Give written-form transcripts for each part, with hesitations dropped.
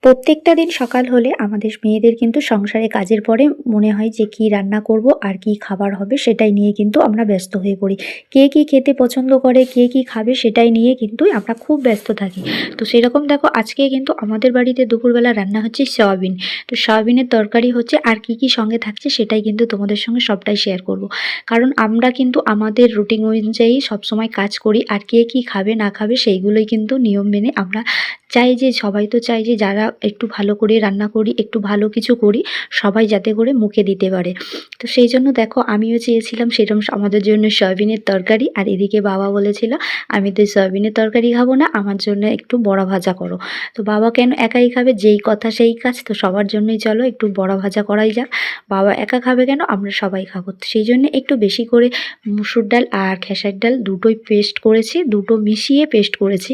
প্রত্যেকটা দিন সকাল হলে আমাদের মেয়েদের কিন্তু সংসারে কাজের পরে মনে হয় যে কি রান্না করব আর কি খাবার হবে সেটাই নিয়ে কিন্তু আমরা ব্যস্ত হয়ে পড়ি। কে কি খেতে পছন্দ করে, কে কি খাবে সেটাই নিয়ে কিন্তু আমরা খুব ব্যস্ত থাকি। তো সেরকম দেখো আজকে কিন্তু আমাদের বাড়িতে দুপুরবেলা রান্না হচ্ছে সয়াবিন। তো সয়াবিনের তরকারি হচ্ছে আর কি কি সঙ্গে থাকছে সেটাই কিন্তু তোমাদের সঙ্গে সবটাই শেয়ার করব। কারণ আমরা কিন্তু আমাদের রুটিন অনুযায়ী সবসময় কাজ করি আর কে কি খাবে না খাবে সেইগুলোই কিন্তু নিয়ম মেনে আমরা চাই যে সবাই তো চাই যে যারা একটু ভালো করে রান্না করি, একটু ভালো কিছু করি, সবাই যাতে করে মুখে দিতে পারে। তো সেই জন্য দেখো আমিও চেয়েছিলাম সেরকম আমাদের জন্য সয়াবিনের তরকারি, আর এদিকে বাবা বলেছিল, "আমি তো সয়াবিনের তরকারি খাবো না, আমার জন্য একটু বড়া ভাজা করো।" তো বাবা কেন একাই খাবে? যেই কথা সেই কাজ। তো সবার জন্যই চলো একটু বড়া ভাজা করাই যাক। বাবা একা খাবে কেন? আমরা সবাই খাবো। তো সেই জন্য একটু বেশি করে মুসুর ডাল আর খেসার ডাল দুটোই পেস্ট করেছি, দুটো মিশিয়ে পেস্ট করেছি।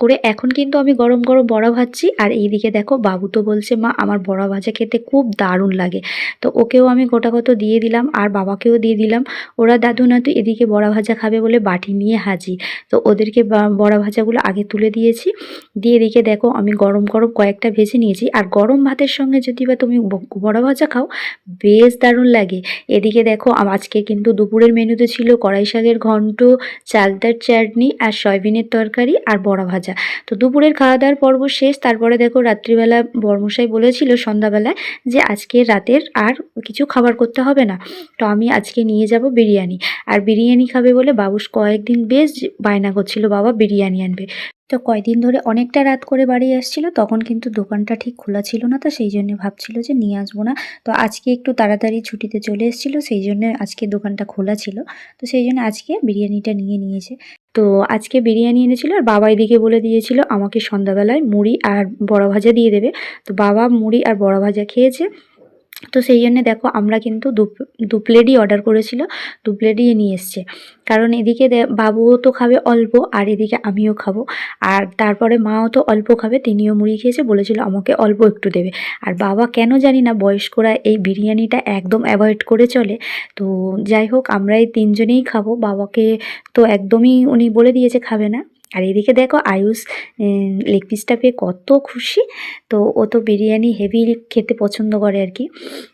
করে এখন কিন্তু আমি গরম গরম বড়া ভাজছি, আর এইদিকে দেখো বাবু তো বলছে, "মা আমার বড়া ভাজা খেতে খুব দারুণ লাগে।" তো ওকেও আমি গোটা কত দিয়ে দিলাম আর বাবাকেও দিয়ে দিলাম। ওরা দাদু নাতু এদিকে বড়া ভাজা খাবে বলে বাটি নিয়ে হাজির। তো ওদেরকে বড়া ভাজাগুলো আগে তুলে দিয়েছি। দিয়ে এদিকে দেখো আমি গরম গরম কয়েকটা ভেজে নিয়েছি, আর গরম ভাতের সঙ্গে যদি বা তুমি বড়া ভাজা খাও বেশ দারুণ লাগে। এদিকে দেখো আজকে কিন্তু দুপুরের মেনুতে ছিল কড়াই শাকের ঘন্ট, চালতার চাটনি আর সয়াবিনের তরকারি আর বড়া ভাজা। তো দুপুরের খাওয়া দাওয়ার পর্ব শেষ। তারপরে দেখো রাত্রিবেলা বরমশাই বলেছিল সন্ধ্যাবেলায় যে আজকে রাতের আর কিছু খাবার করতে হবে না। তো আমি আজকে নিয়ে যাব বিরিয়ানি। আর বিরিয়ানি খাবে বলে বাবু কয়েকদিন বেশ বায়না করছিল বাবা বিরিয়ানি আনবে। তো কয়দিন ধরে অনেকটা রাত করে বাড়ি আসছিল, তখন কিন্তু দোকানটা ঠিক খোলা ছিল না, তো সেই জন্য ভাবছিল যে নিয়ে আসবো না। তো আজকে একটু তাড়াতাড়ি ছুটিতে চলে এসেছিল, সেই জন্য আজকে দোকানটা খোলা ছিল। তো সেই জন্য আজকে বিরিয়ানিটা নিয়ে নিয়েছে। তো আজকে বিরিয়ানি এনেছিল, আর বাবা এদিকে বলে দিয়েছিল আমাকে সন্ধ্যাবেলায় মুড়ি আর বড়া ভাজা দিয়ে দেবে। তো বাবা মুড়ি আর বড়া ভাজা খেয়েছে। তো সেই জন্যে দেখো আমরা কিন্তু দু প্লেটই অর্ডার করেছিল, 2 প্লেটই নিয়ে এসছে। কারণ এদিকে বাবুও তো খাবে অল্প, আর এদিকে আমিও খাবো। আর তারপরে মাও তো অল্প খাবে, তিনিও মুড়ি খেয়েছে, বলেছিল আমাকে অল্প একটু দেবে। আর বাবা কেন জানি না বয়স্করা এই বিরিয়ানিটা একদম অ্যাভয়েড করে চলে। তো যাই হোক আমরা এই 3 জনেই খাবো, বাবাকে তো একদমই উনি বলে দিয়েছে খাবে না। আর এদিকে দেখো আয়ুষ লেগ পিসটা পেয়ে কত খুশি। তো ও তো বিরিয়ানি হেভি খেতে পছন্দ করে আর কি।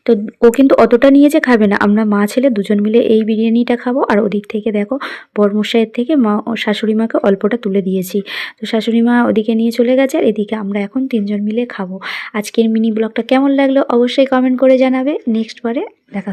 তো ও কিন্তু অতটা নিয়ে যে খাবে না, আমরা মা ছেলে দুজন মিলে এই বিরিয়ানিটা খাবো। আর ওদিক থেকে দেখো বরমশাইয়ের থেকে মা ও শাশুড়ি মাকে অল্পটা তুলে দিয়েছি। তো শাশুড়ি মা ওদিকে নিয়ে চলে গেছে, আর এদিকে আমরা এখন 3 জন মিলে খাবো। আজকের মিনি ব্লগটা কেমন লাগলো অবশ্যই কমেন্ট করে জানাবে। নেক্সট বারে দেখা